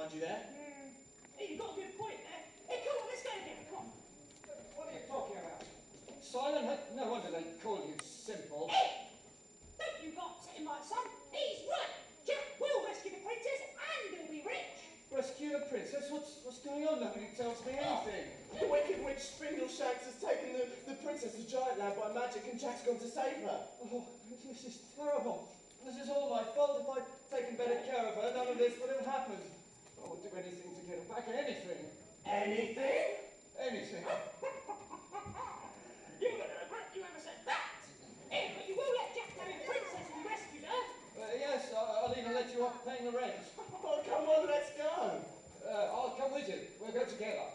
find you there. Hey, you've got a good point there. Hey, come on, let's go again. Come on. What are you talking about? Simon, no wonder they call you Simple. Hey! Don't you got upset him, my son. He's right. Jack will rescue the princess and he'll be rich. Rescue the princess? What's going on? Nobody tells me anything. The wicked witch Spindleshanks has taken the princess to Giantland by magic and Jack's gone to save her. Oh, this is terrible. This is all my fault. If I'd taken better care of her, none of this would have happened. I would do anything to get her back. Anything. Anything? Anything. You're going to regret you ever said that. Hey, but you will let Jack marry the princess and rescue her. Yes, I'll even let you off paying the rent. Oh, come on, let's go. I'll come with you. We'll go together.